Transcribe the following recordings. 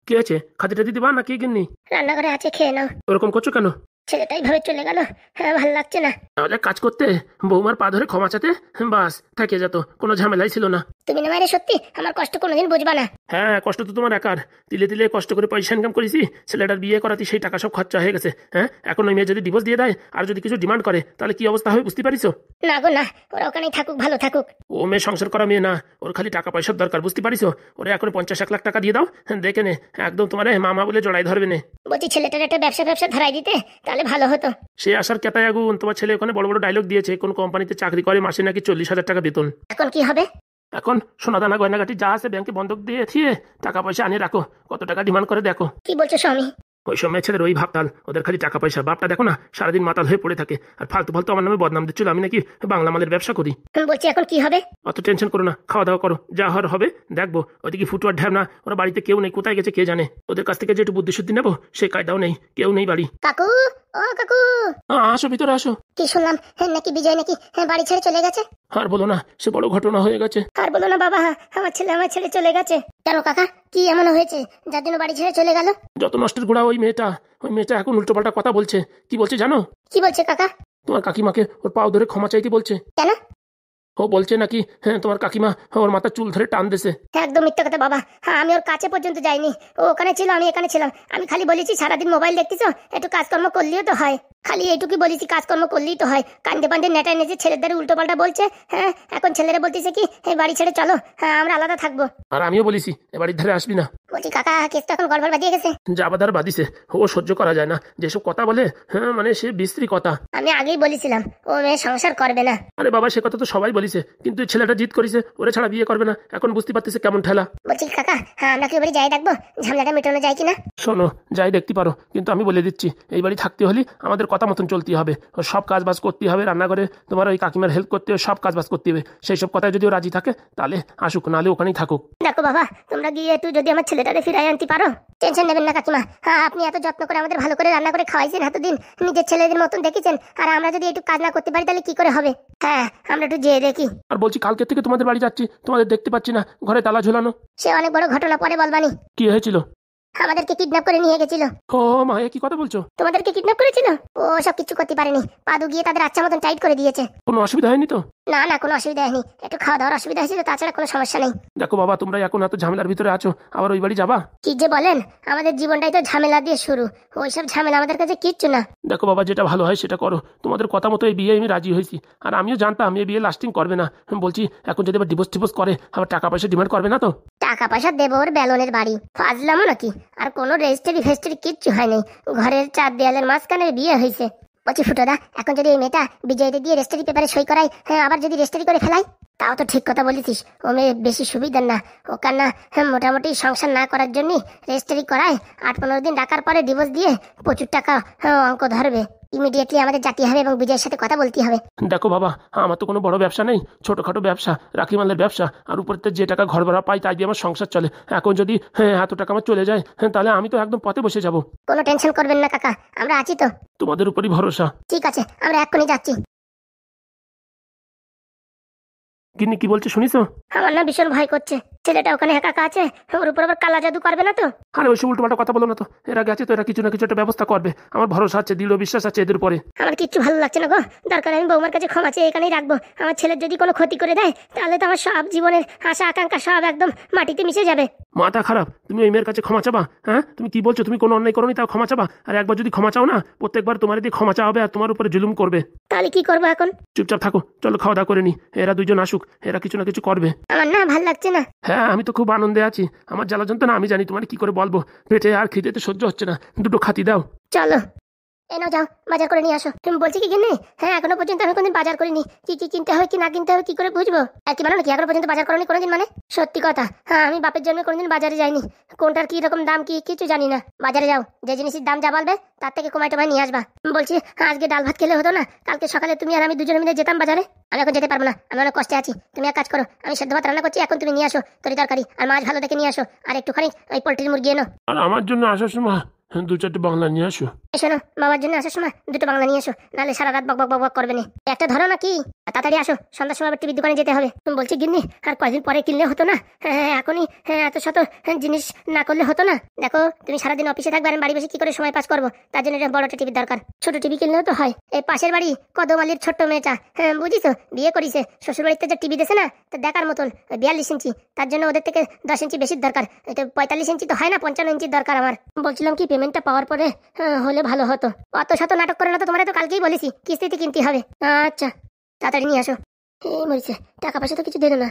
কে আছে? খাতিটা দিতে বা না কে গিন্নি? রান্নাঘরে আছে, খেয়ে নাও। ওরকম করছো কেন? ছেলেটাই ভাবে চলে গেল, হ্যাঁ ভালো লাগছে না। তাহলে কাজ করতে বৌমার পা ধরে ক্ষমা চাতে, বাস থেকে যেত, কোনো ঝামেলাই ছিল না। তুমি না মায়ের সত্যি আমার কষ্ট কোনোদিন বুঝবা না। হ্যাঁ, কষ্ট তো তোমার একার। তিলে তিলে কষ্ট করে পয়সা ইনকাম করেছি, ছেলেটার বিয়ে করাতে সেই টাকা সব খরচা হয়ে গেছে। হ্যাঁ, এখন ওই মেয়ে যদি ডিভোর্স দিয়ে দেয় আর যদি কিছু ডিমান্ড করে তাহলে কি অবস্থা হবে বুঝতে পারিস? না গো না, ওরা ওখানেই থাকুক, ভালো থাকুক। ও মেয়ে সংসার করা মেয়ে না, ওর খালি টাকা পয়সার দরকার, বুঝতে পারিস? ওরা এখন 50-1 লাখ টাকা দিয়ে দাও, দেখে নে একদম তোমার মামা বলে জড়াই ধরবে নে। বলছি ছেলেটার একটা ব্যবসা ধরাই দিতে তাহলে ভালো হতো। সে আসার কেতায় আগুন। তোমার ছেলে ওখানে বড় বড় ডায়লগ দিয়েছে, কোন কোম্পানিতে চাকরি করে, মাসে নাকি 40,000 টাকা বেতন। এখন কি হবে? এখন সোনাদানা গয়নাগাটি যা আছে ব্যাংকে বন্ধক দিয়ে থিয়ে টাকা পয়সা আনিয়ে রাখো। কত টাকা ডিমান্ড করে দেখো। কি বলছো স্বামী? ওই সময় ছেলের ওই ভাবতাল, ওদের খালি টাকা পয়সা। বাপটা দেখো না, সারাদিন মাতাল হয়ে পড়ে থাকে আর ফালতু ফালতু আমার নামে বদনাম দিচ্ছিল আমি নাকি বাংলা মালের ব্যবসা করি। বলছি এখন কি হবে? অত টেনশন করো না, খাওয়া দাওয়া করো, যা হওয়ার হবে দেখবো। ওইদিকে ফুটুয়ার ঢ্যাব না, ওরা বাড়িতে কেউ নেই, কোথায় গেছে কে জানে। ওদের কাছ থেকে যে একটু বুদ্ধি শুদ্ধি নেবো সেই কায়দাও নেই, কেউ নেই বাড়ি। কাকু, ও কাকু, আসো ভিতরে আসো। কি শুনলাম নাকি বিজয় নাকি বাড়ি ছেড়ে চলে গেছে? আর বলো না, সে বড় ঘটনা হয়ে গেছে। আর বলো না বাবা, আমার ছেলে চলে গেছে। কেন কাকা, কি এমন হয়েছে যার জন্য বাড়ি ছেড়ে চলে গেল? যত নষ্টের গোড়া ওই মেয়েটা এখন উল্টোপাল্টা কথা বলছে। কি বলছে জানো? কি বলছে কাকা? তোমার কাকিমাকে ওর পাও ধরে ক্ষমা চাইতে বলছে। কেন? ও বলছে নাকি হ্যাঁ তোমার কাকিমা ওর মাথা চুল ধরে টান দিছে। একদম মিথ্যা কথা বাবা, হ্যাঁ আমি ওর কাছে পর্যন্ত যাইনি। ও ওখানে ছিল, আমি এখানে ছিলাম। আমি খালি বলেছি সারাদিন মোবাইল দেখতেছো, একটু কাজকর্ম করলেও তো হয়। খালি এইটুকুই বলেছি, কাজকর্ম করলেই তো হয়। কান্দে পান্দে নেটায় নেচে ছেলেদের উল্টো পাল্টা বলছে। হ্যাঁ, এখন ছেলেরা বলতেছে কি বাড়ি ছেড়ে চলো, হ্যাঁ আমরা আলাদা থাকবো। আর আমিও বলেছি এ বাড়ির ধারে আসবি না। বলছি কাকা, কেস তো এখন গড়বড় বাজিয়ে গেছে। যা বাধার বাদিছে, ও সহ্য করা যায় না যেসব কথা বলে। হ্যাঁ মানে সে বিশ্রী কথা। আমি আগেই বলেছিলাম ও মেয়ে সংসার করবে না। আরে বাবা, সে কথা তো সবাই বলিছে, কিন্তু এই ছেলেটা জিদ করেছে ওরে ছাড়া বিয়ে করবে না। এখন বুঝতে পারতেছে কেমন ঠেলা। বলছি কাকা, হ্যাঁ আমরা কি বাড়ি যাই দেখবো, ঝামেলাটা মেটানো যায় কিনা? শোনো, যাই দেখতে পারো, কিন্তু আমি বলে দিচ্ছি এই বাড়ি থাকতে হলে আমাদের কথা মতন চলতে হবে। ওর সব কাজ বাজ করতে হবে, রান্নাঘরে তোমার ওই কাকিমার হেল্প করতে হবে, সব কাজ বাজ করতে হবে। সেই সব কথায় যদি ও রাজি থাকে তাহলে আসুক, নাহলে ওখানেই থাকুক। দেখো বাবা, তোমরা গিয়ে একটু যদি আমার ছেলেটাকে ফিরাই আনতে পারো। টেনশন নেবেন না কাকিমা, হ্যাঁ আপনি এত যত্ন করে আমাদের ভালো করে রান্না করে খাওয়াইছেন, এতদিন নিজের ছেলেদের মতন দেখেছেন। আর আমরা যদি একটু কাজ না করতে পারি তাহলে কি করে হবে? হ্যাঁ, আমরা একটু যেয়ে দেখি। আর বলছি কালকে থেকে তোমাদের বাড়ি যাচ্ছি, তোমাদের দেখতে পাচ্ছি না, ঘরে তালা ঝোলানো। সে অনেক বড় ঘটনা, পরে বলবানি। কি হয়েছিল? আমাদেরকে কিডন্যাপ করে নিয়ে গেছিল। ও মা, কি কথা বলছো? তোমাদেরকে কিডন্যাপ করেছিল? ও সব কিছু করতে পারেনি, পাদু গিয়ে তাদের আচ্ছা মতন টাইট করে দিয়েছে। কোনো অসুবিধা হয়নি তো? না না, কোনো অসুবিধা হয়নি, একটু খাওয়া দাওয়ার অসুবিধা হয়েছিল, তাছাড়া কোনো সমস্যা নেই। দেখো বাবা, তোমরা এখন এত ঝামেলার ভিতরে আছো, আবার ওই বাড়ি যাবা? কি যে বলেন, আমাদের জীবনটাই তো ঝামেলা দিয়ে শুরু। ওইসব ঝামেলা আমাদের কাছে কিচ্ছু না। দেখো বাবা, যেটা ভালো হয় সেটা করো। তোমাদের কথা মতো এই বিয়ে আমি রাজি হয়েছি, আর আমিও জানতাম এই বিয়ে লাস্টিং করবে না। বলছি এখন যদি আবার ডিভোর্স টিভোর্স করে আবার টাকা পয়সা ডিমান্ড করবে না তো? টাকা পয়সা দেবো ওর বেলনের বাড়ি, ফাজলামো নাকি? আর কোনো রেজিস্ট্রি ফেস্ট্রি কিচ্ছু হয়নি, ঘরের 4 দেয়ালের মাঝখানে বিয়ে হয়েছে। বলছি ফুটোদা, এখন যদি এই মেয়েটা বিজয়ীদের দিয়ে রেজিস্ট্রি পেপারে সই করাই, হ্যাঁ আবার যদি রেজিস্ট্রি করে ফেলাই, তাও তো ঠিক কথা বলেছিস। ও মেয়ে বেশি সুবিধার না, ও কান্না মোটামুটি সংসার না করার জন্য রেজিস্ট্রি করায়। 8-15 দিন রাখার পরে ডিভোর্স দিয়ে প্রচুর টাকা অঙ্ক ধরবে। ইমিডিয়েটলি আমাদের যেতে হবে এবং বিজয়ের সাথে কথা বলতে হবে। দেখো বাবা, আমার তো কোনো বড় ব্যবসা নেই, ছোটখাটো ব্যবসা, রাখি মালের ব্যবসা। আর উপরে যে টাকা ঘর ভাড়া পাই তাই দিয়ে আমার সংসার চলে। এখন যদি এত টাকা আমার চলে যায়, তাহলে আমি তো একদম পথে বসে যাব। কোনো টেনশন করবেন না কাকা, আমরা আছি তো। তোমাদের উপরই ভরসা। ঠিক আছে, আমরা এক্ষুনি যাচ্ছি। গিন্নি কি বলছে শুনিছো? আমার না ভীষণ ভয় করছে, ছেলেটা ওখানে একা একা আছে, ওর উপর আবার কালা জাদু করবে না তো? আরে ওইসব উল্টোপাল্টা কথা বলো না তো, এরা গেছে তো, এরা কিছু না কিছু একটা ব্যবস্থা করবে। আমার ভরসা আছে, দৃঢ় বিশ্বাস আছে এদের উপরে। আমার কিচ্ছু ভালো লাগছে না গো, দরকার আমি বৌমার কাছে ক্ষমা চেয়ে এখানেই রাখবো। আমার ছেলের যদি কোনো ক্ষতি করে দেয় তাহলে তো আমার সব জীবনের আশা আকাঙ্ক্ষা সব একদম মাটিতে মিশে যাবে। মাথা খারাপ, তুমি ওই মেয়ের কাছে ক্ষমা চাবা? হ্যাঁ, তুমি কি বলছো? তুমি কোনো অন্যায় করোনি তাও ক্ষমা চাবা? আর একবার যদি ক্ষমা চাও না, প্রত্যেকবার তোমার দিয়ে ক্ষমা চাওয়া হবে আর তোমার উপরে জুলুম করবে। তাহলে কি করবো এখন? চুপচাপ থাকো, চলো খাওয়া দাওয়া করে নি। এরা দুজন আসুক, এরা কিছু না কিছু করবে। আমার না ভাল লাগছে না। হ্যাঁ, আমি তো খুব আনন্দে আছি। আমার জ্বালা যন্ত্রণা আমি জানি, তোমার কি করে বলবো। পেটে আর খিদেতে সহ্য হচ্ছে না, দুটো খাতি দাও। চলো এনাও যাও, বাজার করে নিয়ে আসো। তুমি বলছি কি কিনে? হ্যাঁ, এখনো পর্যন্ত আমি কোনদিন বাজার করিনি। কি কি কিনতে হবে কি না কিনতে হবে কি করে বুঝবো? আর কি মানে নাকি এখনো পর্যন্ত বাজার করনি কোনোদিন? মানে সত্যি কথা, হ্যাঁ আমি বাপের জন্মে কোনোদিন বাজারে যাইনি। কোনটার কি রকম দাম কি কিছু জানি না। বাজারে যাও, যে জিনিসের দাম যা বলবে তার থেকে কমাই টমাই নিয়ে আসবা। বলছি আজকে ডাল ভাত খেলে হতো না? কালকে সকালে তুমি আর আমি দুজনে মিলে যেতাম বাজারে। আমি এখন যেতে পারবো না, আমি অনেক কষ্টে আছি। তুমি এক কাজ করো, আমি সেদ্ধ ভাত রান্না করছি, এখন তুমি নিয়ে আসো তরি তরকারি আর মাছ ভালো দেখে নিয়ে আসো। আর একটুখানি ওই পোল্ট্রির মুরগি এনো। আর আমার জন্য আসার সময় দু চারটে বাংলা নিয়ে আসো। শোনো, বাবার জন্য আসার সময় দুটো বাংলা নিয়ে এসো, নাহলে সারা রাত বক বক বক বক করবে না। একটা ধরো না কি, তাড়াতাড়ি আসো, সন্ধ্যার সময় আবার টিভির দোকানে যেতে হবে। বলছি গিন্নি, আর কয়েকদিন পরে কিনলে হতো না? এখনই এত শত জিনিস না করলে হতো না? দেখো, তুমি সারাদিন অফিসে থাকবে, আর বাড়ি বসে কি করে সময় পাস করবো? তার জন্য একটা বড় টিভির দরকার। ছোট টিভি কিনলেও তো হয়। এই পাশের বাড়ি কদমালির ছোট্ট মেয়েটা, বুঝিস, বিয়ে করিছে, শ্বশুর বাড়িতে যে টিভি দিছে না, তো দেখার মতন 42 ইঞ্চি, তার জন্য ওদের থেকে 10 ইঞ্চি বেশি দরকার। এটা 45 ইঞ্চি তো হয় না, 55 ইঞ্চির দরকার আমার। বলছিলাম কি, পেমেন্টটা পাওয়ার পরে হলে ভালো হতো। অত শত নাটক করে না তো, তোমার তো কালকেই বলেছি কিস্তিতে কিনতে হবে। আচ্ছা, তাড়াতাড়ি নিয়ে আসো। এই মরিছে, টাকা পয়সা তো কিছু দিল না।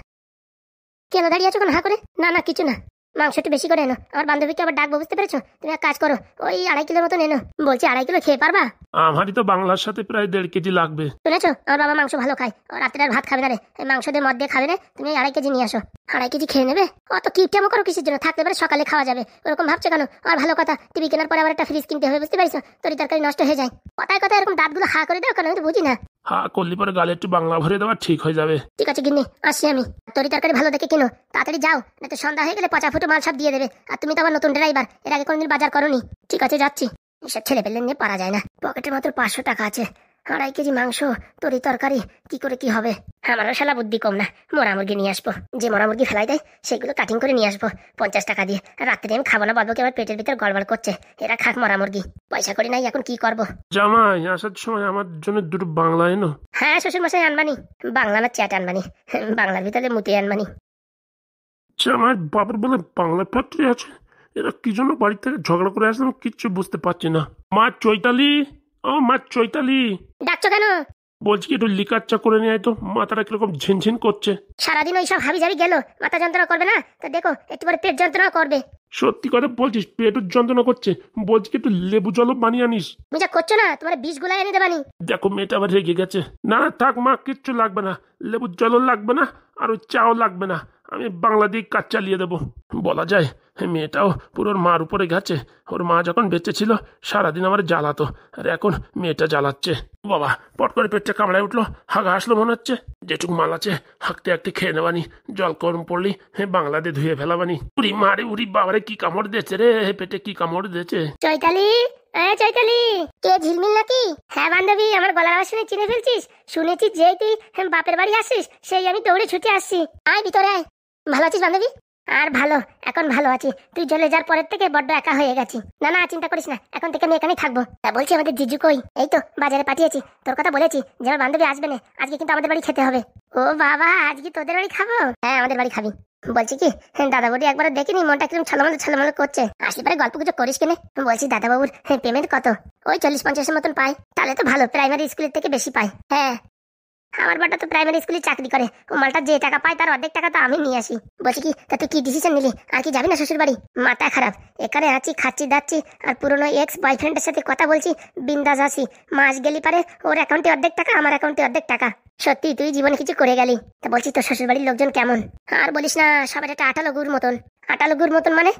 কেন দাঁড়িয়ে আছো কেন হা করে? না না, কিছু না। মাংস একটু বেশি করে এনো, আমার বান্ধবীকে আবার ডাকবো, বুঝতে পেরেছো? তুমি এক কাজ করো, ওই 2.5 কিলোর মতন এনো। বলছি 2.5 কিলো খেয়ে পারবা? আমারই তো বাংলার সাথে প্রায় 1.5 কেজি লাগবে। শুনেছো, আমার বাবা মাংস ভালো খায়, রাত্রে আর ভাত খাবে না রে, এই মাংস দিয়ে মদ দিয়ে খাবে না। তুমি 2.5 কেজি নিয়ে আসো। 2.5 কেজি খেয়ে নেবে? অত কিপটামো করো কিসের জন্য? থাকতে পারে সকালে খাওয়া যাবে, ওরকম ভাবছো কেন? আর ভালো কথা, টিভি কেনার পরে আবার একটা ফ্রিজ কিনতে হবে, বুঝতে পারছো? তরি তরকারি নষ্ট হয়ে যায়। কথায় কথায় এরকম দাঁতগুলো হা করে দাও কেন? আমি তো বুঝি না। হ্যাঁ, করলি পরে গালে একটু বাংলা ভরে দেওয়া ঠিক হয়ে যাবে। ঠিক আছে গিন্নি, আসছি আমি। তরি তরকারি ভালো দেখে কিনো, তাড়াতাড়ি যাও, না তো সন্ধ্যা হয়ে গেলে পচা ফুটো মাল সব দিয়ে দেবে। আর তুমি তো আবার নতুন ড্রাইভার, এর আগে কোনদিন বাজার করোনি। ঠিক আছে, যাচ্ছি। এসব ছেলে পেলে নিয়ে পারা যায় না। পকেটে মাত্র 500 টাকা আছে, 2.5 কেজি মাংস, তরি তরকারি, কি করে কি হবে? আমারও শালা বুদ্ধি কম না, মরা মুরগি নিয়ে আসবো। যে মরা মুরগি ফেলাই দেয় সেগুলো কাটিং করে নিয়ে আসবো 50 টাকা দিয়ে। রাত্রে আমি খাবো না, বলবো কি আমার পেটের ভিতর গড়বড় করছে, এরা খাক মরা মুরগি। পয়সা করি নাই, এখন কি করবো? জামাই, আসার সময় আমার জন্য দুটো বাংলা এনো। হ্যাঁ শ্বশুর মশাই, আনবানি। বাংলা না চ্যাট আনবানি, বাংলার ভিতরে মুতে আনবানি। জামাই, বাবার বলে বাংলা ফ্যাক্টরি আছে, এরা কি জন্য বাড়ি থেকে ঝগড়া করে আসলে আমি কিচ্ছু বুঝতে পারছি না। মা চৈতালি, ও মা চৈতালি, ডাকছো কেন? বলছি কি একটু লিকার চা করে নিয়ে আয় তো, মাথাটা কিরকম ঝিনঝিন করছে। সারাদিন ওই সব হাবি জাবি গেল, মাথা যন্ত্রণা করবে না? তো দেখো, একটু পরে পেট যন্ত্রণা করবে। সত্যি কথা বলছিস? পেটও যন্ত্রণা করছে? বলছি কি একটু লেবু জলও বানিয়ে আনিস। তুমি যা করছো না, তোমার 20 গুলা এনে দেবানি। দেখো মেয়েটা আবার রেগে গেছে। না না, থাক মা, কিচ্ছু লাগবে না, লেবুর জলও লাগবে না, আর ওই চাও লাগবে না, আমি বাংলা দিয়ে কাজ চালিয়ে দেবো। বলা যায় মেয়েটাও পুরো ওর মার উপরে গেছে। ওর মা যখন বেঁচে ছিল সারাদিন আমার জ্বালাতো, আর এখন মেয়েটা জ্বালাচ্ছে। বাবা, পট করে পেটটা কামড়ায় উঠলো, হাগা আসলো মনে হচ্ছে। যেটুকু মাল আছে হাঁকতে হাঁকতে খেয়ে নেবানি, জল গরম পড়লি বাংলা দিয়ে ধুয়ে ফেলাবানি। উড়ি মারে, উড়ি বাবারে, কি কামড় দিয়েছে রে, পেটে কি কামড় দিয়েছে। চৈতালি, চৈতালি, কে ঝিলমিল নাকি? হ্যাঁ বান্ধবী, আমার গলার আওয়াজ শুনে চিনে ফেলছিস? শুনেছি যেই তুই বাপের বাড়ি আসিস, সেই আমি দৌড়ে ছুটে আসছি। আয় ভিতরে আয়। ভালো আছিস বান্ধবী? আর ভালো, এখন ভালো আছি। তুই চলে যাওয়ার পরের থেকে বড্ড একা হয়ে গেছি। না না, চিন্তা করিস না, এখন থেকে আমি এখানেই থাকবো। তা বলছি, আমাদের জিজু কই? এই তো বাজারে পাঠিয়েছি, তোর কথা বলেছি যে আমার বান্ধবী আসবে না, আজকে কিন্তু আমাদের বাড়ি খেতে হবে। ও বাবা, আজকে তোদের বাড়ি খাবো? হ্যাঁ, আমাদের বাড়ি খাবি। বলছি কি, দাদা বৌদি একবার দেখিনি, মনটা কিরকম ছলমল ছলমল করছে। আসলে পরে গল্প কিছু করিস কেনে? বলছি দাদা বাবুর পেমেন্ট কত? ওই 40-50 মতন পায়। তাহলে তো ভালো, প্রাইমারি স্কুলের থেকে বেশি পায়। হ্যাঁ, আমার বাটা তো প্রাইমারি স্কুলে চাকরি করে, ও মালটা যে টাকা পায় তার অর্ধেক টাকা তো আমি নিয়ে আসি। বলছি কি, তা তুই কি ডিসিশন নিলি? আর কি যাবি না শ্বশুর বাড়ি? মাথা খারাপ, এখানে আছি, খাচ্ছি দাচ্ছি, আর পুরনো এক্স বয়ফ্রেন্ডের সাথে কথা বলছি, বিন্দাস আছি। মাস গেলি পারে ওর অ্যাকাউন্টে অর্ধেক টাকা, আমার অ্যাকাউন্টে অর্ধেক টাকা। সত্যি তুই জীবনে কিছু করে গেলি। তা বলছি, তোর শ্বশুর বাড়ির লোকজন কেমন? আর বলিস না, সবার একটা আটালো গুড় মতন। আটালো গুড় মতন মানে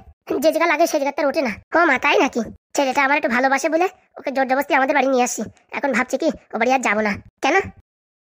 যে জায়গা লাগে সেই জায়গাতে ওঠে না। ও মা, তাই নাকি? ছেলেটা আমার একটু ভালোবাসে বলে ওকে জোর জবরদস্তি আমাদের বাড়ি নিয়ে আসি। এখন ভাবছি কি, ও বাড়ি আর যাবো না। কেন?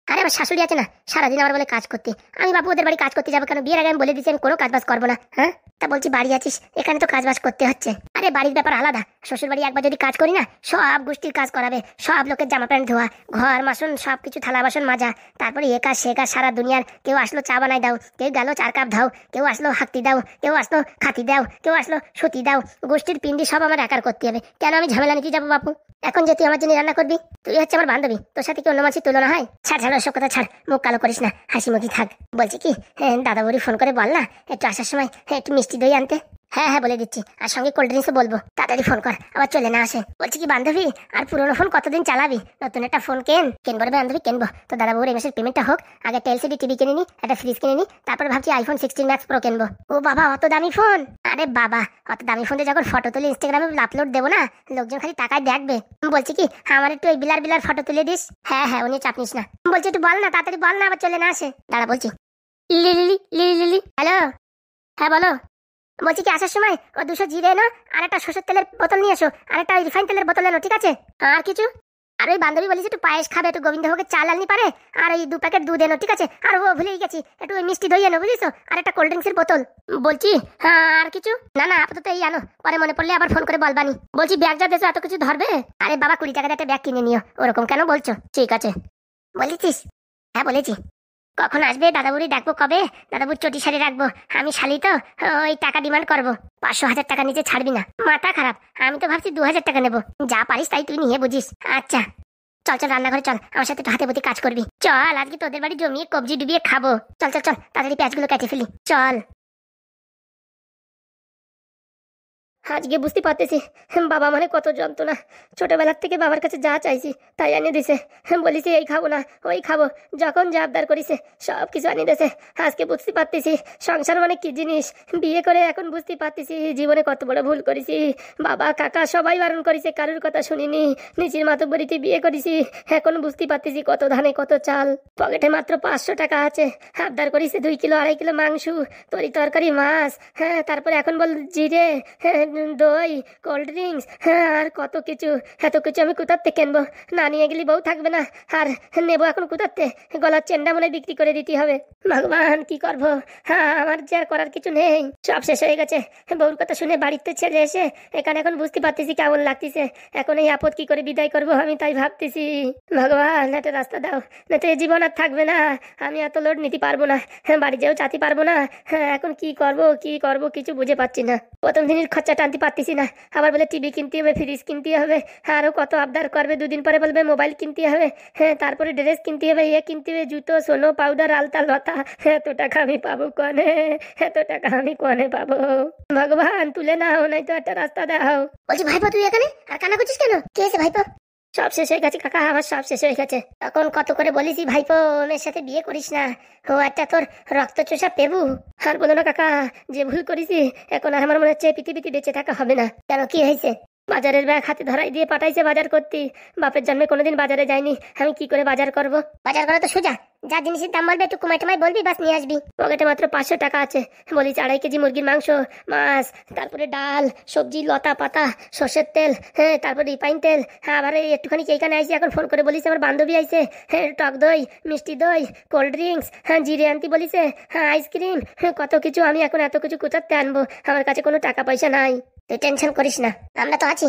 আরে আমার শাশুড়ি আছে না, সারাদিন আমার বলে কাজ করতে। আমি বাপু ওদের বাড়ি কাজ করতে যাবো কেন? বিয়ের আগে আমি বলে দিচ্ছি আমি কোনো কাজবাজ করবো না। হ্যাঁ, তা বলছি বাড়ি আছিস, এখানে তো কাজবাজ করতে হচ্ছে। আরে বাড়ির ব্যাপার আলাদা, শ্বশুর বাড়ি একবার যদি কাজ করি না, সব গোষ্ঠীর কাজ করাবে, সব লোকের জামা প্যান্ট ধোয়া, ঘর মাসন সব কিছু, থালা বাসন মাজা, তারপরে এ কাজ সে কাজ, সারা দুনিয়ার। কেউ আসলো চা বানাই দাও, কেউ গেল 4 কাপ দাও, কেউ আসলো হাঁকতি দাও, কেউ আসলো খাতি দাও, কেউ আসলো সতী দাও, গোষ্ঠীর পিন্ডি সব আমার একার করতে হবে। কেন আমি ঝামেলা নিতে যাবো বাপু? এখন যে তুই আমার জন্য রান্না করবি, তুই হচ্ছে আমার বান্ধবী, তোর সাথে কি অন্য মানুষের তুলনা হয়? ছাড় ছাড়, ওসব কথা ছাড়, মুখ কালো করিস না, হাসি মুখি থাক। বলছি কি, দাদা বৌদি ফোন করে বল না একটু আসার সময় একটু মিষ্টি দই আনতে। হ্যাঁ হ্যাঁ, বলে দিচ্ছি, আর সঙ্গে কোল্ড ড্রিঙ্কসও বলবো। তাড়াতাড়ি ফোন কর, আবার চলে না আসে। বলছি কি বান্ধবী, আর পুরোনো ফোন কতদিন চালাবি? নতুন একটা ফোন কিনবো রে বান্ধবী, কিনবো। তো দাদা বউর এই মাসের পেমেন্টটা হোক, আগে একটা এলসিডি টিভি কিনে নি, একটা ফ্রিজ কিনে নি, তারপরে ভাবছি iPhone 16 Max Pro কিনবো। ও বাবা, অত দামি ফোন? আরে বাবা, অত দামি ফোন দিয়ে যখন ফটো তুলে ইনস্টাগ্রামে আপলোড দেবো না, লোকজন খালি টাকায় দেখবে। বলছি কি, আমার একটু ওই বিলার বিলার ফটো তুলে দিস। হ্যাঁ হ্যাঁ, উনি চাপ নিস না। বলছি একটু বল না, তাড়াতাড়ি বল না, আবার চলে না আসে। দাঁড়া বলছি। লিলি লিলি লিলি, হ্যালো, হ্যাঁ বলো। বলছি কি, আসার সময় ও 200 জিরে এনো, আর একটা সরষের তেলের বোতল নিয়ে এসো, আর একটা রিফাইন তেলের বোতল এনো, ঠিক আছে? আর কিছু? আর ওই বান্ধবী বলিস একটু পায়েস খাবে, একটু গোবিন্দভোগের চাল আননি পারে, আর ওই 2 প্যাকেট দুধ এনো, ঠিক আছে? আর ও ভুলেই গেছি, একটু ওই মিষ্টি দই এনো, বুঝিস? আর একটা কোল্ড ড্রিঙ্কসের বোতল। বলছি হ্যাঁ, আর কিছু না? না, আপাতত এই আনো, পরে মনে পড়লে আবার ফোন করে বলবানি। বলছি ব্যাগ যা দেছো এত কিছু ধরবে? আরে বাবা 20 টাকা দিয়ে একটা ব্যাগ কিনে নিও, ওরকম কেন বলছো? ঠিক আছে বলেছিস? হ্যাঁ বলেছি। কখন আসবে? দাদাবুড়ি ডাকবো কবে? দাদাবুড়ি চটি শাড়ি রাখবো, আমি শালি তো, ওই টাকা ডিমান্ড করবো। 500-1000 টাকা নিচে ছাড়বি না। মাথা খারাপ, আমি তো ভাবছি 2000 টাকা নেবো। যা পারিস তাই তুই নিয়ে বুঝিস। আচ্ছা চল চল, রান্নাঘরে চল, আমার সাথে একটু হাতে প্রতি কাজ করবি। চল, আজকে তোদের বাড়ি জমিয়ে কবজি ডুবিয়ে খাবো। চল চল চল, তাড়াতাড়ি পেঁয়াজগুলো কেটে ফেলি, চল। আজকে বুঝতে পারতেছি বাবা মানে কত যন্ত্রণা। ছোটবেলার থেকে বাবার কাছে যা চাইছি তাই আনিয়ে দিছে। বলিছি এই খাবো না ওই খাবো, যখন যা আবদার করিছে সব কিছু আনিয়ে দিছে। আজকে বুঝতে পারতেছি সংসার মানে কি জিনিস। বিয়ে করে এখন বুঝতে পারতেছি জীবনে কত বড় ভুল করেছি। বাবা কাকা সবাই বারণ করেছে, কারোর কথা শুনিনি, নিজের মাতব্বরিতে বিয়ে করেছি। এখন বুঝতে পারতেছি কত ধানে কত চাল, পকেটে মাত্র 500 টাকা আছে। আবদার করিছে 2 কিলো 2.5 কিলো মাংস, তরি তরকারি, মাছ, হ্যাঁ তারপরে এখন বল জিরে, দই, কোল্ড ড্রিঙ্কস, হ্যাঁ আর কত কিছু। এত কিছু আমি কোথাতে কিনবো? না নিয়ে গেলি বউ থাকবে না। আর নেবো এখন কোথাতে? গলার চেনটা মনে বিক্রি করে দিতে হবে। ভগবান কি করবো? হ্যাঁ আমার যে আর করার কিছু নেই, সব শেষ হয়ে গেছে। বউর কথা শুনে বাড়িতে ছেড়ে এসে এখানে এখন বুঝতে পারতেছি কেমন লাগতেছে। এখন এই আপদ কি করে বিদায় করবো আমি তাই ভাবতেছি। ভগবান একটা রাস্তা দাও, না তো এই জীবন আর থাকবে না। আমি এত লোড নিতে পারবো না, বাড়ি যেও চাতে পারবো না। হ্যাঁ এখন কি করব কি করব কিছু বুঝে পাচ্ছি না। প্রথম দিনের খরচা টানতে পারতেছি না, আবার বলে টিভি কিনতে হবে, ফ্রিজ কিনতে হবে, আরও কত আবদার করবে। 2 দিন পরে বলবে মোবাইল কিনতে হবে, হ্যাঁ তারপরে ড্রেস কিনতে হবে, কিনতে হবে, জুতো, সোনো, পাউডার, আলতা লতা। এত টাকা আমি পাবো কনে? এত টাকা আমি কনে পাবো? ভগবান তুলে নাও, নাই তো একটা রাস্তা দাও। বলছি ভাইপো তুই এখানে আর কান্না করছিস কেন? কে এসে ভাইপো? সব শেষ হয়ে গেছে কাকা, আমার সব শেষ হয়ে গেছে। এখন কত করে বলিস ভাইপো মেয়ের সাথে বিয়ে করিস না, ও একটা তোর রক্ত চোষা পেবু। আর বলো না কাকা, যে ভুল করিস এখন আর আমার মনে হচ্ছে পৃথিবীতে বেঁচে থাকা হবে না। কেন কি হয়েছে? বাজারের ব্যাগ হাতে ধরাই দিয়ে পাঠাইছে বাজার করতে। বাপের জন্মে কোনোদিন বাজারে যাইনি, আমি কি করে বাজার করব? বাজার করা তো সোজা, যা জিনিসের দাম বলবে একটু কমাই টমাই বলবি, বাস নিয়ে আসবি। পকেটে মাত্র 500 টাকা আছে। বলিস 2.5 কেজি মুরগির মাংস, মাছ, তারপরে ডাল, সবজি, লতা পাতা, সর্ষের তেল, হ্যাঁ তারপরে রিফাইন তেল। হ্যাঁ আবার এই একটুখানি এইখানে আইসি, এখন ফোন করে বলিস আমার বান্ধবী আইছে, হ্যাঁ টক দই, মিষ্টি দই, কোল্ড ড্রিঙ্কস, হ্যাঁ জিরে আনতে বলিছে, হ্যাঁ আইসক্রিম, হ্যাঁ কত কিছু। আমি এখন এত কিছু কোথাতে আনবো? আমার কাছে কোনো টাকা পয়সা নাই। তুই টেনশন করিস না, আমরা তো আছি।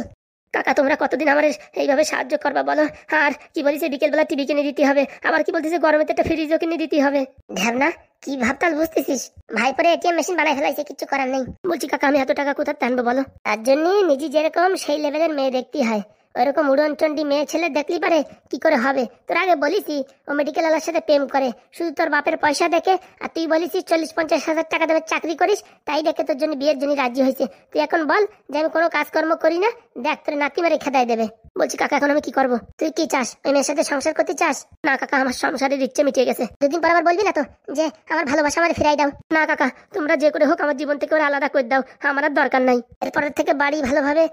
কাকা তোমরা কতদিন আমার এইভাবে সাহায্য করবা বলো? আর কি বলিস বিকেলবেলা টিভি কিনে দিতে হবে, আবার কি বলতেছে গরমেতে একটা ফ্রিজও কিনে দিতে হবে। ঢ্যাবনা কি ভাবতাল বুঝতেছিস? ভাই পরে এটিএম মেশিন বানাই ফেলাইছে, কিছু করার নেই। বলছি কাকা আমি এত টাকা কোথায় আনবো বলো? তার জন্য নিজে যেরকম সেই লেভেলের মেয়ে দেখতে হয়, ওইরকম উড়নচন্ডী মেয়ে ছেলে দেখলি পারে কি করে হবে? তোর আগে বলিসি ও মেডিকেল ওয়ালার সাথে প্রেম করে, শুধু তোর বাপের পয়সা দেখে। আর তুই বলিসি 40-50 হাজার টাকা দেবে চাকরি করিস, তাই দেখে তোর জন্য বিয়ের জন্য রাজি হয়েছে। তুই এখন বল যে আমি কোনো কাজকর্ম করি না, দেখ তোর নাতি মেরে খেদাই দেবে। বলছি কাকা এখন আমি কি করবো? তুই কি চাস? ওই মেয়ের সাথে সংসার করতে চাস? না কাকা আমার সংসারের ইচ্ছে মিটিয়ে গেছে। 2 দিন পর আবার বলবি না তো যে আমার ভালোবাসা আমার ফিরাই দাও? না কাকা তোমরা যে করে হোক আমার জীবন থেকে ওরা আলাদা করে দাও, আমার আর দরকার নাই। এরপরের থেকে বাড়ি ভালোভাবে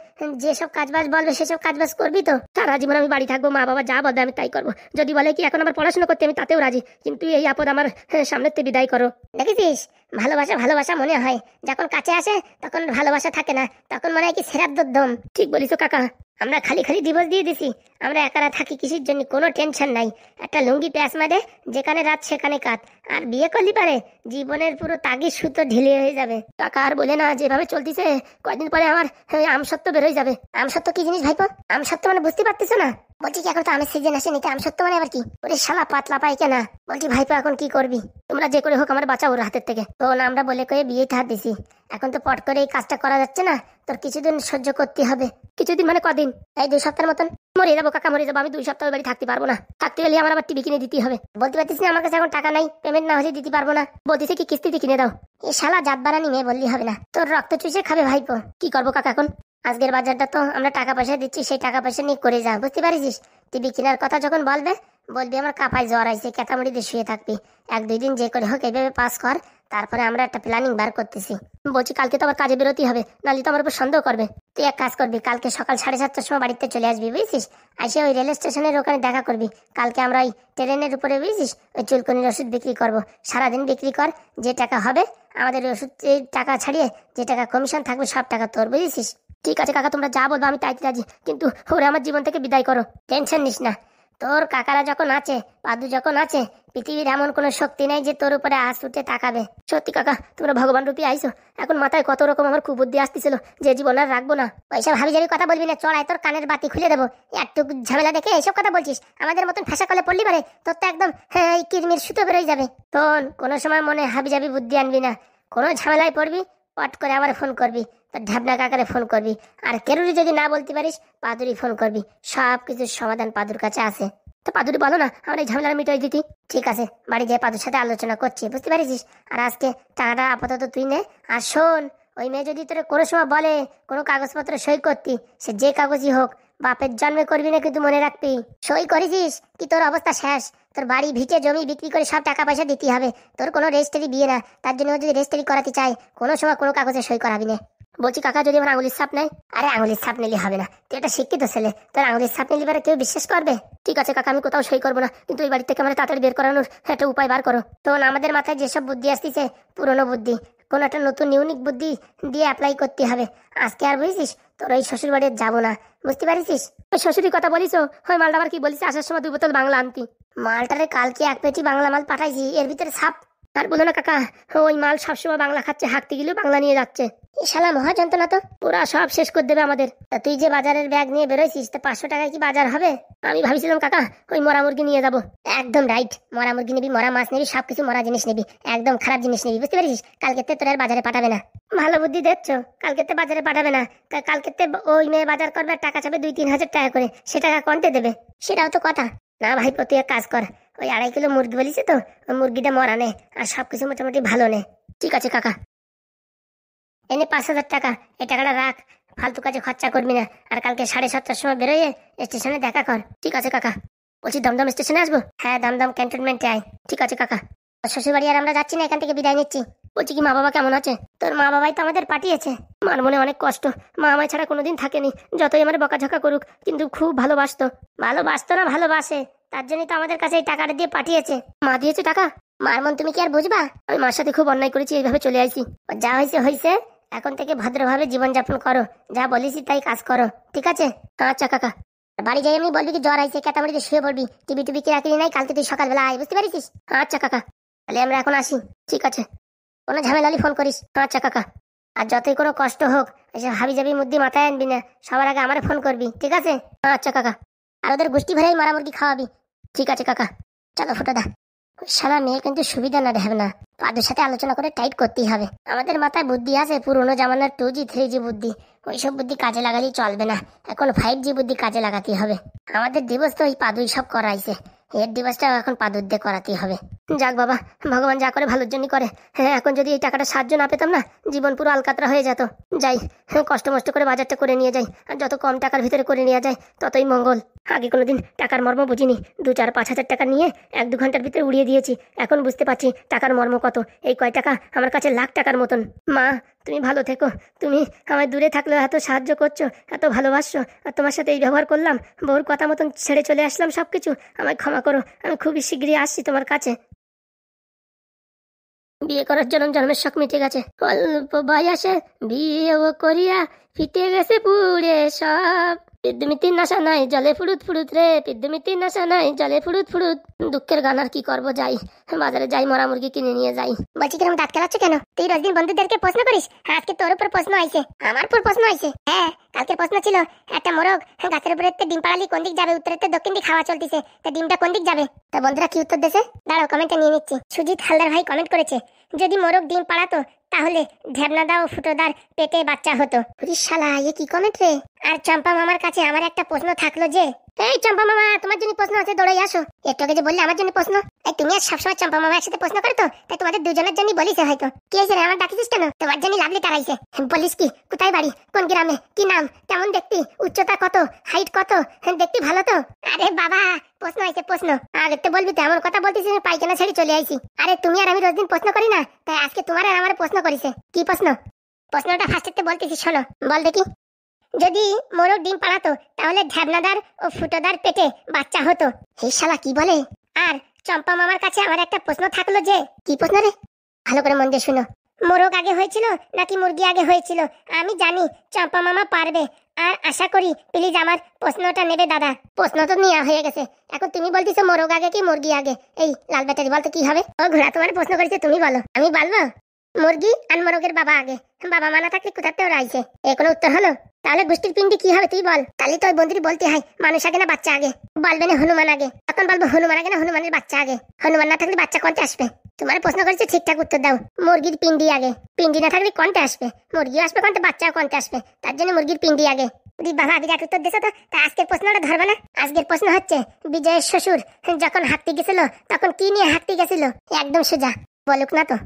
যেসব কাজবাজ বলবে সেসব কাজবাজ করবি তো? সারা জীবন আমি বাড়ি থাকবো, মা বাবা যা বলবে আমি তাই করবো। যদি বলে কি এখন আমার পড়াশোনা করতে, আমি তাতেও রাজি, কিন্তু এই আপদ আমার সামনের থেকে বিদায় করো। দেখেছিস ভালোবাসা ভালোবাসা মনে হয়, যখন কাছে আসে তখন ভালোবাসা থাকে না, তখন মনে হয় কি সেরাদ্দর দম। ঠিক বলিস কাকা, আমরা খালি খালি ডিভোর্স দিয়ে দিছি। আমরা একারা থাকি কিসের জন্য? কোনো টেনশন নাই, একটা লুঙ্গি প্যাঁচ মারে, যেখানে রাত সেখানে কাত। আর বিয়ে করলি পারে জীবনের পুরো তাগির সুতো ঢিলে হয়ে যাবে। টাকা আর বলে না, যেভাবে চলতিছে কয়দিন পরে আমার আমসত্ব বের হয়ে যাবে। আমসত্ব কি জিনিস ভাইপো? আমসত্ব মানে বুঝতে পারতেছো না? বলছি কি এখন তো আমের সিজন আসেনি, আমসত্ব মানে আবার কি? ওরে শালা পাতলা পায়খানা। বলছি ভাইপো এখন কি করবি? তোমরা যে করে হোক আমার বাঁচাও ওর হাতের থেকে। তো না আমরা বলে কয়ে বিয়ে হাত দিছি, এখন তো পট করে এই কাজটা করা যাচ্ছে না, তোর কিছুদিন সহ্য করতে হবে। কিছুদিন মানে কদিন? এই 2 সপ্তাহের মতন। মরে যাবো কাকা মরে যাবো, আমি 2 সপ্তাহ বাড়ি থাকতে পারবো না। থাকতে গেলে আমার আবার টিভি কিনে দিতে হবে। বলতে পারতিস না আমার কাছে এখন টাকা নাই, পেমেন্ট না হলে দিতে পারবো না। বলতেছে কি কিস্তিতে কিনে দাও। এই শালা জাত বাড়ানি মেয়ে বললি হবে না, তোর রক্ত চুষে খাবে ভাইপো। কি করবো কাকা এখন? আজকের বাজারটা তো আমরা টাকা পয়সা দিচ্ছি, সেই টাকা পয়সা নিয়ে করে যা, বুঝতে পারিস? টিভি কেনার কথা যখন বলবে বলবি আমার কাপায় জ্বর আইছে, কেতামুড়ি দিয়ে শুয়ে থাকবি। 1-2 দিন যে করে হোক এইভাবে পাস কর, তারপরে আমরা একটা প্ল্যানিং বার করতেছি। বলছি কালকে তো আবার কাজে বেরোতে হবে, নাহলে তো আমার উপর সন্দেহ করবে। তুই এক কাজ করবি, কালকে সকাল 7:30টার সময় বাড়িতে চলে আসবি, বুঝছিস? এসে ওই রেল স্টেশনের ওখানে দেখা করবি। কালকে আমরা ওই ট্রেনের উপরে বুঝছিস ওই চুলকুনির ওষুধ বিক্রি করবো। সারাদিন বিক্রি কর, যে টাকা হবে আমাদের ওষুধ টাকা ছাড়িয়ে যে টাকা কমিশন থাকবে সব টাকা তোর, বুঝেছিস? ঠিক আছে কাকা, তোমরা যা বলবো আমি তাইতে রাজি, কিন্তু ওরে আমার জীবন থেকে বিদায় করো। টেনশন নিস না, তোর কাকারা যখন আছে, পাদু যখন আছে, পৃথিবীর এমন কোনো শক্তি নেই যে তোর উপরে আঁচ উঠে তাকাবে। সত্যি কাকা, তোমরা ভগবান রূপী আইছো। এখন মাথায় কত রকম আমার কুবুদ্ধি আসতেছিল যে জীবন আর রাখবো না। ওইসব হাবি যাবি কথা বলবি না, চড়াই তোর কানের বাতি খুলে দেবো। একটু ঝামেলা দেখে এইসব কথা বলছিস? আমাদের মতন ফেসা কলে পড়লি পারে, তোর তো একদম এই কিরমির সুতো বেরোয় যাবে। তোর কোনো সময় মনে হাবি যাবি বুদ্ধি আনবি না। কোনো ঝামেলায় পড়বি, পট করে আমার ফোন করবি, তোর ঢাবনা কাকারে ফোন করবি। আর কেরুরি যদি না বলতে পারিস, পাদুরি ফোন করবি। সব কিছুর সমাধান পাদুর কাছে আছে। তো পাদুরি বলো না আমার এই ঝামেলা মিটাই দিতি। ঠিক আছে, বাড়ি যেয়ে পাদুর সাথে আলোচনা করছি, বুঝতে পারিস? আর আজকে টাকাটা আপাতত তুই নে। আর শোন, ওই মেয়ে যদি তোর কোনো সময় বলে কোনো কাগজপত্র সই করতি, সে যে কাগজই হোক, বাপের জন্মে করবি না, কিন্তু মনে রাখবি সই করেছিস কি তোর অবস্থা শেষ। তোর বাড়ি ভিটে জমি বিক্রি করে সব টাকা পয়সা দিতে হবে। তোর কোনো রেজিস্ট্রি বিয়ে না, তার জন্য যদি রেজিস্ট্রি করাতে চায় কোনো সময় কোনো কাগজে সই করাবি না। বলছি কাকা, যদি আমার আঙুলির ছাপ নেয়? আরে আঙুলির ছাপ নিলে হবে না, তুই একটা শিক্ষিত ছেলে, তোর আঙুলির ছাপ নিলে কেউ বিশ্বাস করবে? ঠিক আছে কাকা, আমি কোথাও সই করবো না, কিন্তু এই বাড়ি থেকে আমার তাড়াতাড়ি বের করানোর একটা উপায় বার করো। তো আমাদের মাথায় যেসব বুদ্ধি আসতেছে পুরনো বুদ্ধি, কোনো একটা নতুন ইউনিক বুদ্ধি দিয়ে অ্যাপ্লাই করতে হবে। আজকে আর বুঝছিস তোর ওই শ্বশুর বাড়ি যাবো না, বুঝতে পারিস? ওই শ্বশুরের কথা বলিস? ওই মালটা আবার কি বলিস? আসার সময় 2 বোতল বাংলা আনতি। মালটারে কালকে 1 পেটি বাংলা মাল পাঠাইছি, এর ভিতরে ছাপ। আর বলো না কাকা, ওই মাল সবসময় বাংলা খাচ্ছে, হাঁকতে গেলেও বাংলা নিয়ে যাচ্ছে। শালা মহা যন্ত্রণা তো, ওরা সব শেষ করে দেবে আমাদের। তা তুই যে বাজারের ব্যাগ নিয়ে বেরোইছিস, তা 500 টাকায় কি বাজার হবে? আমি ভাবছিলাম কাকা ওই মরা মুরগি নিয়ে যাবো। একদম রাইট, মরা মুরগি নিবি, মরা মাছ নিবি, সবকিছু মরা জিনিস নিবি, একদম খারাপ জিনিস নিবি, বুঝতে পারিস? কালকে তোর আর বাজারে পাঠাবে না। ভালো বুদ্ধি দেখছো, কালকে বাজারে পাঠাবে না। কালকে ওই মেয়ে বাজার করবে, টাকা চাবে 2-3 হাজার টাকা করে, সে টাকা কন্টে দেবে? সেটাও তো কথা না ভাই। প্রতি এক কাজ কর, ওই 2.5 কিলো মুরগি বলিস তো, ওই মুরগিটা মরা নে, আর সবকিছু মোটামুটি ভালো নে। ঠিক আছে কাকা, এনে 5,000 টাকা, এই টাকাটা রাখ, ফালতু কাজে খরচা করবি না। আর কালকে 7:30টার সময় বেরোয় স্টেশনে দেখা কর। ঠিক আছে কাকা। বলছি দমদম স্টেশনে আসবো? হ্যাঁ, দমদম ক্যান্টনমেন্টে আয়। ঠিক আছে কাকা। শ্বশুর বাড়ি আর আমরা যাচ্ছি না, এখান থেকে বিদায় নিচ্ছি। বলছি কি মা বাবা কেমন আছে? তোর মা বাবাই তো আমাদের পাঠিয়েছে। মার মনে অনেক কষ্ট, মা আমায় ছাড়া কোনোদিন থাকেনি, যতই আমার বকাঝকা করুক, কিন্তু খুব ভালোবাসতো। ভালোবাসতো না ভালোবাসে, তার জন্যই তো আমাদের কাছে এই টাকাটা দিয়ে পাঠিয়েছে। মা দিয়েছে টাকা? মার মন তুমি কি আর বুঝবা? আমি মার সাথে খুব অন্যায় করেছি, এইভাবে চলে আইছি। যা হয়েছে হয়েছে, এখন থেকে ভদ্রভাবে জীবনযাপন করো, যা বলিসি তাই কাজ করো, ঠিক আছে? আচ্ছা কাকা। বাড়ি যাই আমি বলবি কি জ্বর আইছে, কেতামড়িতে শুয়ে পড়বি, টিভি টিভি কি রাখলি নাই, কালকে তুই সকালবেলা আয়, বুঝতে পারিস? আচ্ছা কাকা, তাহলে আমরা এখন আসি। ঠিক আছে, কোনো ঝামেলা হলে ফোন করিস। আচ্ছা কাকা। আর যতই কোনো কষ্ট হোক, এসে হাবি জাবি মুদ্দি মাথায় আনবি না, সবার আগে আমারে ফোন করবি, ঠিক আছে? আচ্ছা কাকা। আর ওদের গোষ্ঠী ভরেই মারা মুরগি খাওয়াবি। ঠিক আছে কাকা। চলো ফুটোদা। সারা মেয়ে কিন্তু সুবিধা না ঢেব না, পাদুর সাথে আলোচনা করে টাইট করতেই হবে। আমাদের মাথায় বুদ্ধি আছে পুরোনো জামানার 2G 3G বুদ্ধি, ওইসব বুদ্ধি কাজে লাগালেই চলবে না, এখন 5G বুদ্ধি কাজে লাগাতে হবে। আমাদের দিবস তো ওই পাদুই সব করাইছে, এর দিবসটা এখন পাদুর দিয়ে করাতেই হবে। যাক বাবা, ভগবান যা করে ভালোর জন্যই করে। হ্যাঁ, এখন যদি এই টাকাটা সাহায্য না পেতাম না, জীবন পুরো আলকাতরা হয়ে যেত। যাই, কষ্ট মষ্ট করে বাজারটা করে নিয়ে যাই, আর যত কম টাকার ভিতরে করে নিয়ে যায় ততই মঙ্গল। আগে কোনোদিন টাকার মর্ম বুঝিনি, 2-4-5 হাজার টাকা নিয়ে 1-2 ঘন্টার ভিতরে উড়িয়ে দিয়েছি। এখন বুঝতে পারছি টাকার মর্ম কত। এই কয় টাকা আমার কাছে লাখ টাকার মতন। মা, তুমি ভালো থেকো। তুমি আমায় দূরে থাকলেও এত সাহায্য করছো, এত ভালোবাসছো, আর তোমার সাথে এই ব্যবহার করলাম, বউর কথা মতন ছেড়ে চলে আসলাম সবকিছু, আমায় ক্ষমা করো। আমি খুবই শীঘ্রই আসছি তোমার কাছে। বিয়ে করার জন্য জন্মের শখ মিটে গেছে, অল্প বয়সে বিয়ে করিয়া ফিটে গেছে পুড়ে সব। পিদ্মিতির নাশা নাই জলে ফুরুত ফুরুত রে, পিদ্মিতির নাশা নাই জলে ফুরুত ফুরুত। দুঃখের গান, আর কি করবো, যাই বাজারে যাই, মরা মুরগি কিনে নিয়ে যাই। বলছি কিরম দাঁত খেলাচ্ছ কেন? তুই রোজ দিন বন্ধুদেরকে প্রশ্ন করিস, আজকে তোর উপর প্রশ্ন আইছে। আমার উপর প্রশ্ন আইছে? হ্যাঁ, কালকের প্রশ্ন ছিল একটা মোরগ গাছের উপরে ডিম পাড়ালি কোন দিক যাবে? উত্তরের দক্ষিণ দিক হাওয়া চলতেছে, তা ডিমটা কোন দিক যাবে? তা বন্ধুরা কি উত্তর দেছে? দাঁড়াও, কমেন্টটা নিয়ে নিচ্ছি। সুজিত হালদার ভাই কমেন্ট করেছে, যদি মোরগ ডিম পাড়াতো তাহলে ঢেবনাদা ও ফুটোদার পেটে বাচ্চা হতো। শালা, এ কি কমেন্ট রে? আর চম্পা মামার কাছে আমার একটা প্রশ্ন থাকলো যে, এই চম্পা মামা, তোমার জন্য প্রশ্ন আছে, দৌড়াই আসো। একটু আগে যে বললে আমার জন্য প্রশ্ন, এই তুমি আর সবসময় চম্পা মামা একসাথে প্রশ্ন করো তো, তাই তোমাদের দুজনের জন্য বলিস হয়তো। কি হয়েছে রে, আমার ডাকিছিস কেন? তোমার জন্য লাভলি তারাইছে। বলিস কি, কোথায় বাড়ি, কোন গ্রামে, কি নাম, কেমন দেখতি, উচ্চতা কত, হাইট কত, দেখতি ভালো তো? আরে বাবা, প্রশ্ন আইছে প্রশ্ন, আগে তো বলবি তো, এমন কথা বলতেছিস পাইখানা ছেড়ে চলে আইছি। আরে তুমি আর আমি রোজ দিন প্রশ্ন করি না, তাই আজকে তোমার আর আমার প্রশ্ন করিছে। কি প্রশ্ন? প্রশ্নটা ফার্স্টে বলতেছি, শোনো। বল দেখি। যদি মোরগ ডিম পাড়াতো তাহলে ঢ্যাবনাদার ও ফুটোদার পেটে বাচ্চা হতো। হে শালা, কি বলে? আর চম্পা মামার কাছে আমার একটা প্রশ্ন থাকলো যে, কি প্রশ্ন রে? ভালো করে মন দিয়ে শুনো। মোরগ আগে হয়েছিল নাকি মুরগি আগে হয়েছিল? আমি জানি চম্পা মামা পারবে, আর আশা করি প্লিজ আমার প্রশ্নটা নেবে দাদা। প্রশ্ন তো নেওয়া হয়ে গেছে, এখন তুমি বলতেছো মোরগ আগে কি মুরগি আগে। এই লাল ব্যাটারি বলতো কি হবে? ও ঘোড়া, তোমার প্রশ্ন করেছে, তুমি বলো। আমি বলবো মুরগি আর মোরগের বাবা আগে। বাবা মানা থাকলে কোথাতে ওরা আইছে? এ কোনো উত্তর হলো? তাহলে গোষ্ঠীর পিন্ডি কি হবে তুই বল। তাহলে তো ওই বন্ধুটি বলতে হয় মানুষ আগে না বাচ্চা আগে। বলবে না হনুমান আগে, তখন বলবো হনুমান আগে না হনুমানের বাচ্চা আগে। হনুমান না থাকলে বাচ্চা কোনটা আসবে? তোমার প্রশ্ন করেছে ঠিকঠাক উত্তর দাও। মুরগির পিন্ডি আগে। পিন্ডি না থাকলে কোনটা আসবে? মুরগিও আসবে কোনটা, বাচ্চাও কোনটা আসবে, তার জন্য মুরগির পিন্ডি আগে। বাবা বিরাট উত্তর দিছো তো। তা আজকের প্রশ্নটা ধরবে না? আজকের প্রশ্ন হচ্ছে বিজয়ের শ্বশুর যখন হাঁটতে গেছিল তখন কি নিয়ে হাঁটতে গেছিল? একদম সোজা, বলুক না তো।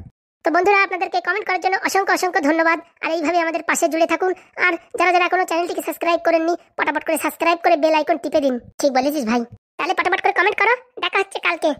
তো বন্ধুরা, আপনাদেরকে কমেন্ট করার জন্য অসংখ্য অসংখ্য ধন্যবাদ। আর এইভাবে আমাদের পাশে জুড়ে থাকুন। আর যারা যারা এখনো চ্যানেলটিকে সাবস্ক্রাইব করেননি, পটাপট করে সাবস্ক্রাইব করে বেল আইকন টিপে দিন। ঠিক বলেছিস ভাই। তাহলে পটাপট করে কমেন্ট করো। দেখা হচ্ছে কালকে।